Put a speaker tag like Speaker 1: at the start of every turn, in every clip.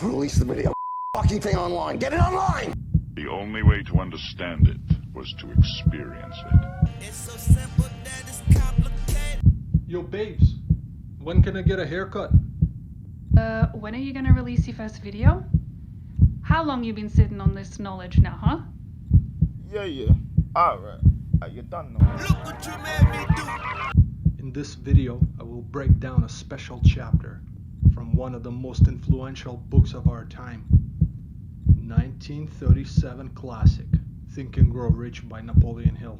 Speaker 1: Release the video. Fucking thing online. Get it online!
Speaker 2: The only way to understand it was to experience it.
Speaker 3: It's so simple that it's complicated.
Speaker 4: Yo, babes, when can I get a haircut?
Speaker 5: When are you gonna release your first video? How long you been sitting on this knowledge now, huh?
Speaker 6: Yeah. Alright. You done now.
Speaker 3: Look what you made me do.
Speaker 4: In this video, I will break down a special chapter from one of the most influential books of our time. 1937 classic, Think and Grow Rich by Napoleon Hill.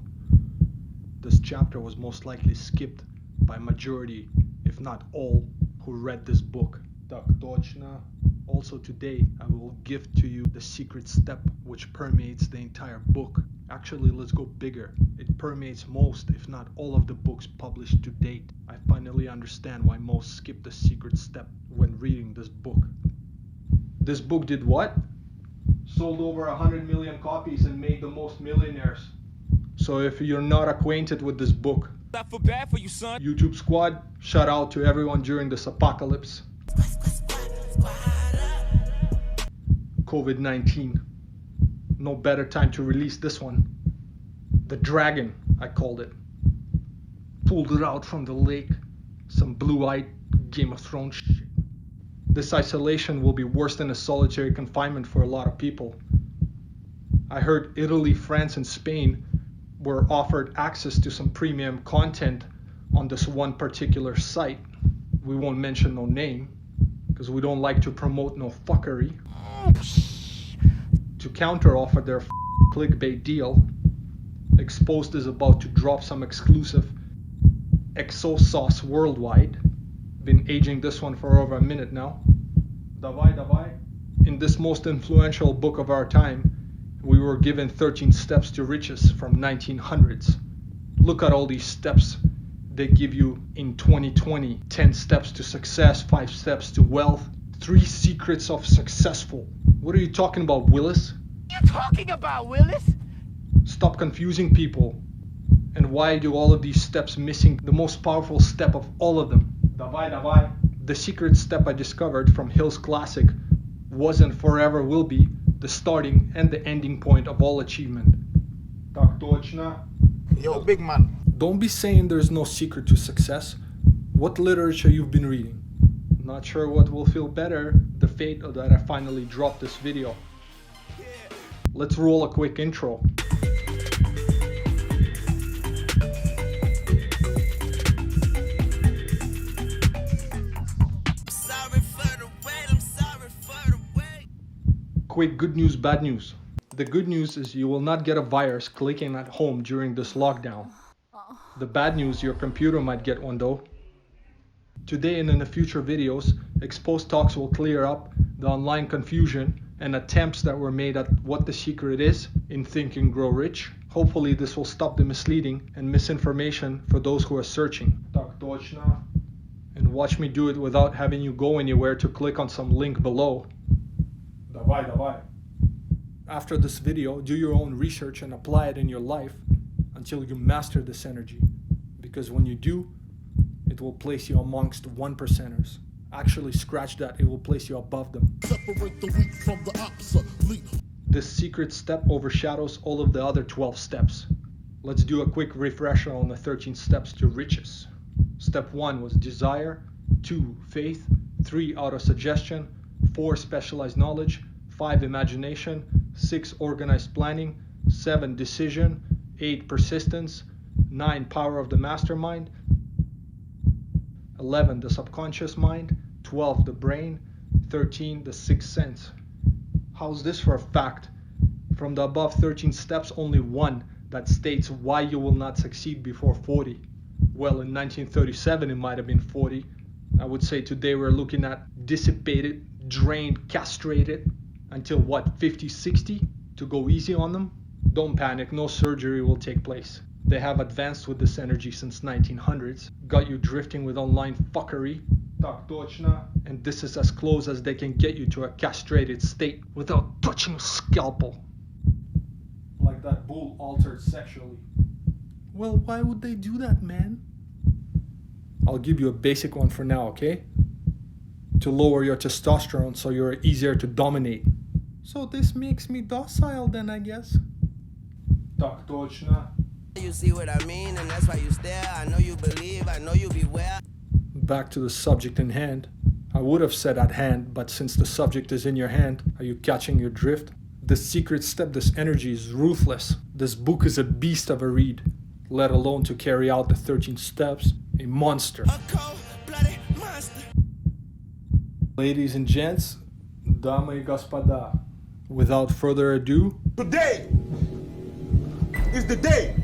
Speaker 4: This chapter was most likely skipped by majority, if not all, who read this book. Так точно. Also today, I will give to you the secret step which permeates the entire book. Actually, let's go bigger. It permeates most, if not all, of the books published to date. I finally understand why most skip the secret step when reading this book. This book did what? Sold over 100 million copies and made the most millionaires. So if you're not acquainted with this book,
Speaker 3: I feel bad for you, son.
Speaker 4: YouTube squad, shout out to everyone during this apocalypse. COVID-19. No better time to release this one. The Dragon, I called it. Pulled it out from the lake. Some blue-eyed Game of Thrones shit. This isolation will be worse than a solitary confinement for a lot of people. I heard Italy, France, and Spain were offered access to some premium content on this one particular site. We won't mention no name, because we don't like to promote no fuckery. To counter-offer their clickbait deal, Exposed is about to drop some exclusive exo sauce worldwide. Been aging this one for over a minute now. Davai. In this most influential book of our time, we were given 13 steps to riches from 1900s. Look at all these steps they give you in 2020. 10 steps to success, 5 steps to wealth, 3 secrets of successful. What are you talking about, Willis?
Speaker 3: What are you talking about, Willis?
Speaker 4: Stop confusing people. And why do all of these steps missing the most powerful step of all of them? Davai. The secret step I discovered from Hill's classic was and forever will be the starting and the ending point of all achievement. Так точно.
Speaker 6: Yo, big man.
Speaker 4: Don't be saying there's no secret to success. What literature you've been reading? Not sure what will feel better, the fate of that I finally dropped this video. Let's roll a quick intro. Quick good news, bad news. The good news is you will not get a virus clicking at home during this lockdown. The bad news, your computer might get one though. Today and in the future videos, Exposed Talks will clear up the online confusion and attempts that were made at what the secret is in Think and Grow Rich. Hopefully this will stop the misleading and misinformation for those who are searching. Так точно. And watch me do it without having you go anywhere to click on some link below. Davai. After this video, do your own research and apply it in your life until you master this energy. Because when you do, it will place you amongst 1%ers. Actually, scratch that, it will place you above them.
Speaker 7: Separate the weak from the obsolete.
Speaker 4: This secret step overshadows all of the other 12 steps. Let's do a quick refresher on the 13 steps to riches. Step 1 was desire, 2 faith, 3 auto-suggestion, 4 specialized knowledge, 5 imagination, 6 organized planning, 7 decision, 8 persistence, 9 power of the mastermind, 11 the subconscious mind, 12 the brain, 13 the sixth sense. How's this for a fact? From the above 13 steps, only one that states why you will not succeed before 40. Well, in 1937 it might have been 40. I would say today we're looking at dissipated, drained, castrated until what, 50, 60 to go easy on them? Don't panic, no surgery will take place. They have advanced with this energy since 1900s, got you drifting with online fuckery. Так точно. And this is as close as they can get you to a castrated state without touching a scalpel. Like that bull altered sexually. Well, why would they do that, man? I'll give you a basic one for now, okay? to lower your testosterone so you're easier to dominate. So this makes me docile then, I guess. Tak točno.
Speaker 3: You see what I mean, and that's why you stare. I know you believe, I know you beware.
Speaker 4: Back to the subject in hand. I would have said at hand, but since the subject is in your hand, are you catching your drift? This secret step, this energy is ruthless. This book is a beast of a read, let alone to carry out the 13 steps, a monster.
Speaker 3: A cold-blooded monster.
Speaker 4: Ladies and gents, дамы и господа, without further ado,
Speaker 6: Today is the day.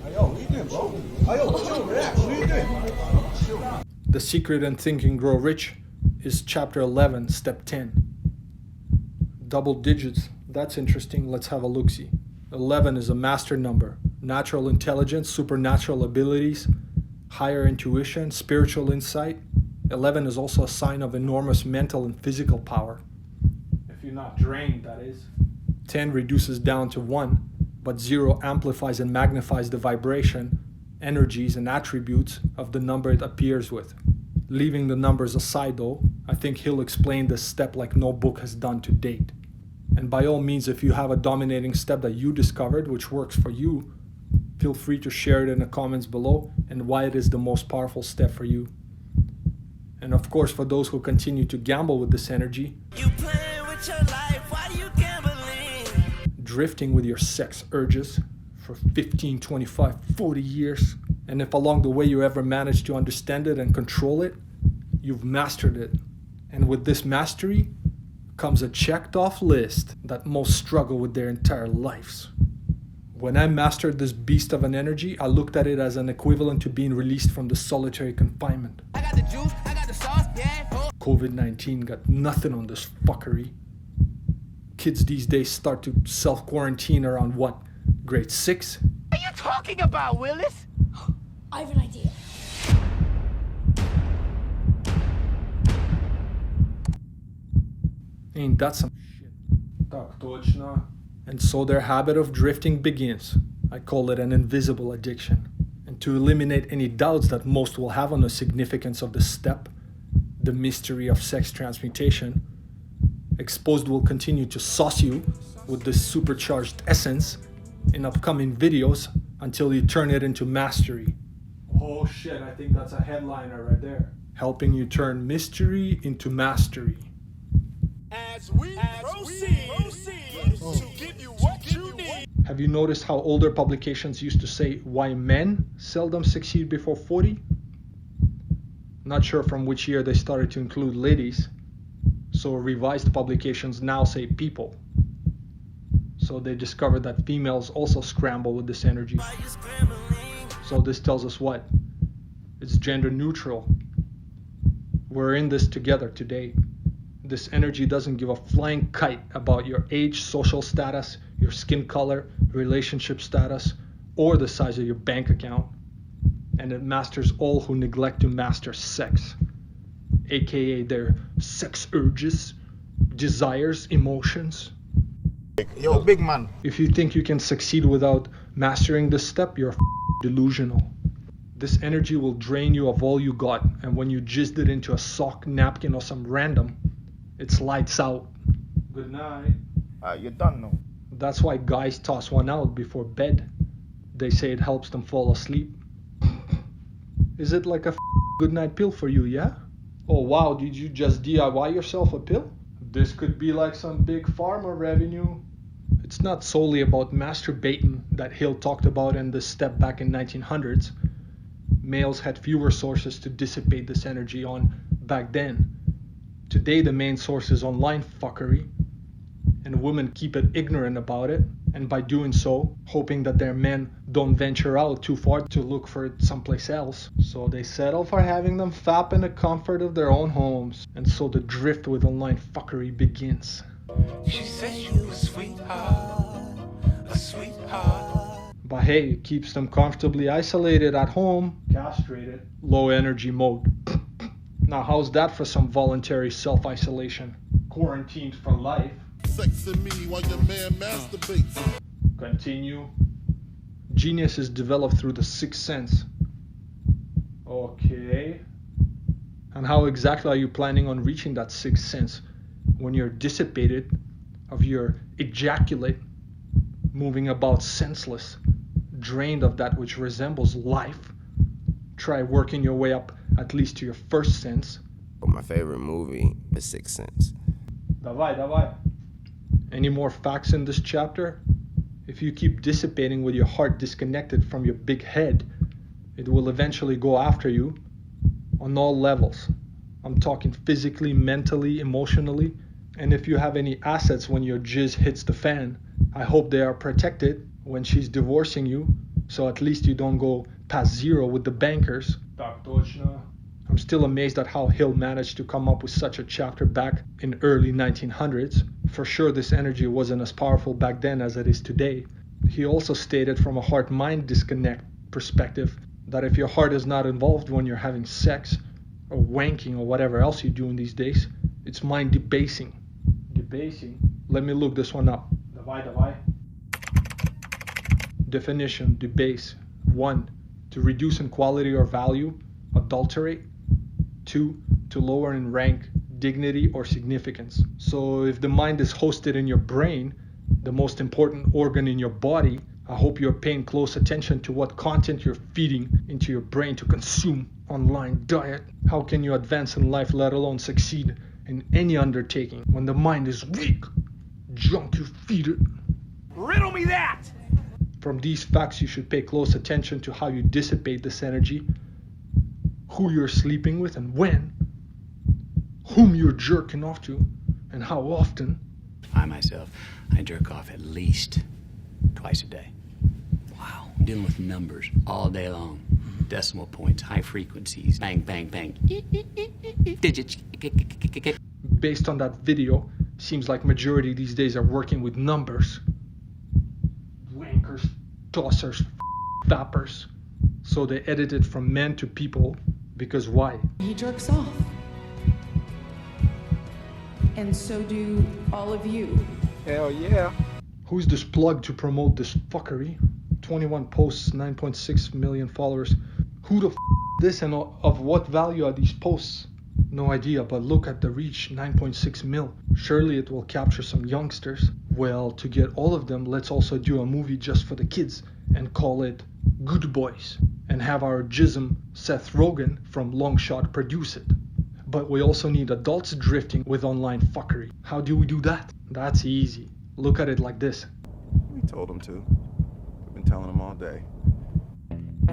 Speaker 6: Ayo, what you doing, bro? Ayo, chill, relax. What you doing?
Speaker 4: The Secret in Think and Grow Rich is chapter 11, step 10. Double digits, that's interesting, let's have a look-see. 11 is a master number. Natural intelligence, supernatural abilities, higher intuition, spiritual insight. 11 is also a sign of enormous mental and physical power. If you're not drained, that is. 10 reduces down to 1, but 0 amplifies and magnifies the vibration, energies, and attributes of the number it appears with. Leaving the numbers aside though, I think he'll explain this step like no book has done to date. And by all means, if you have a dominating step that you discovered which works for you, feel free to share it in the comments below and why it is the most powerful step for you. And of course, for those who continue to gamble with this energy,
Speaker 3: You playing with your life, why you gambling?
Speaker 4: drifting with your sex urges for 15, 25, 40 years, and if along the way you ever manage to understand it and control it, you've mastered it. And with this mastery comes a checked off list that most struggle with their entire lives. When I mastered this beast of an energy, I looked at it as an equivalent to being released from the solitary confinement.
Speaker 3: I got the juice, I got the sauce, yeah. Oh.
Speaker 4: COVID-19 got nothing on this fuckery. Kids these days start to self-quarantine around what? Grade 6?
Speaker 3: What are you talking about, Willis?
Speaker 8: I have an idea.
Speaker 4: Ain't that some shit? Tak točno. And so their habit of drifting begins. I call it an invisible addiction. And to eliminate any doubts that most will have on the significance of this step, the mystery of sex transmutation, Exposed will continue to sauce you with this supercharged essence in upcoming videos until you turn it into mastery. Oh shit, I think that's a headliner right there. Helping you turn mystery into mastery.
Speaker 3: As we proceed to give you what you need.
Speaker 4: Have you noticed how older publications used to say why men seldom succeed before 40? Not sure from which year they started to include ladies, so revised publications now say people. So they discovered that females also scramble with this energy. So this tells us what? It's gender neutral. We're in this together today. This energy doesn't give a flying kite about your age, social status, your skin color, relationship status, or the size of your bank account. And it masters all who neglect to master sex, aka their sex urges, desires, emotions.
Speaker 6: Yo, big man.
Speaker 4: If you think you can succeed without mastering this step, you're delusional. This energy will drain you of all you got, and when you jizzed it into a sock, napkin, or some random, it's lights out. Good night.
Speaker 6: You're done now.
Speaker 4: That's why guys toss one out before bed. They say it helps them fall asleep. Is it like a good night pill for you, yeah? Oh wow, did you just DIY yourself a pill? This could be like some big pharma revenue. It's not solely about masturbating that Hill talked about in this step back in 1900s. Males had fewer sources to dissipate this energy on back then. Today the main source is online fuckery, and women keep it ignorant about it, and by doing so, hoping that their men don't venture out too far to look for it someplace else. So they settle for having them fap in the comfort of their own homes, and so the drift with online fuckery begins.
Speaker 3: She said you a sweetheart, a sweetheart.
Speaker 4: But hey, it keeps them comfortably isolated at home, castrated, low energy mode. Now how's that for some voluntary self-isolation? Quarantined for life.
Speaker 7: Sexing me while your man masturbates.
Speaker 4: Continue. Genius is developed through the sixth sense. Okay. And how exactly are you planning on reaching that sixth sense when you're dissipated of your ejaculate, moving about senseless, drained of that which resembles life? Try working your way up at least to your first sense.
Speaker 9: My favorite movie is Sixth Sense.
Speaker 4: Давай. Any more facts in this chapter? If you keep dissipating with your heart disconnected from your big head, it will eventually go after you on all levels. I'm talking physically, mentally, emotionally. And if you have any assets when your jizz hits the fan, I hope they are protected when she's divorcing you, so at least you don't go past zero with the bankers. I'm still amazed at how Hill managed to come up with such a chapter back in early 1900s. For sure this energy wasn't as powerful back then as it is today. He also stated from a heart-mind disconnect perspective that if your heart is not involved when you're having sex or wanking or whatever else you're doing these days, it's mind debasing. Debasing? Let me look this one up. Давай. Definition: debase. 1. To reduce in quality or value, adulterate. 2. To lower in rank, dignity, or significance. So if the mind is hosted in your brain, the most important organ in your body, I hope you're paying close attention to what content you're feeding into your brain to consume online diet. How can you advance in life, let alone succeed in any undertaking, when the mind is weak? Junk you feed it.
Speaker 3: Riddle me that!
Speaker 4: From these facts, you should pay close attention to how you dissipate this energy, who you're sleeping with and when, whom you're jerking off to, and how often.
Speaker 10: I myself, I jerk off at least twice a day. Wow. Dealing with numbers all day long. Decimal points, high frequencies, bang, bang, bang. Digits.
Speaker 4: Based on that video, seems like majority these days are working with numbers. Wankers, tossers, fappers. So they edit it from men to people, because why?
Speaker 11: He jerks off. And so do all of you.
Speaker 6: Hell yeah.
Speaker 4: Who's this plug to promote this fuckery? 21 posts, 9.6 million followers. Who the this, and of what value are these posts? No idea, but look at the reach, 9.6 mil. Surely it will capture some youngsters. Well, to get all of them, let's also do a movie just for the kids and call it Good Boys, and have our jism Seth Rogen from Longshot produce it. But we also need adults drifting with online fuckery. How do we do that? That's easy. Look at it like this.
Speaker 12: We told him to. We've been telling him all day.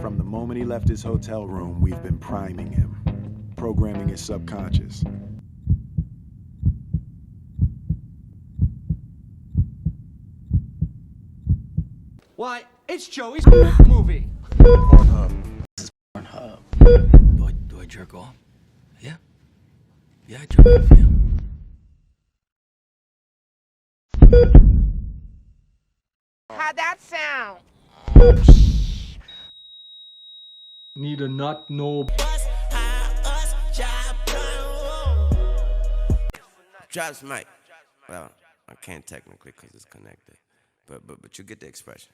Speaker 13: From the moment he left his hotel room, we've been priming him, programming his subconscious.
Speaker 3: Why, it's Joey's movie.
Speaker 10: This is Pornhub. Do I jerk off? Yeah. Yeah, I jerk off, yeah.
Speaker 3: How'd that sound?
Speaker 4: Need a not know.
Speaker 9: Drops mic. Well, I can't technically because it's connected. But you get the expression.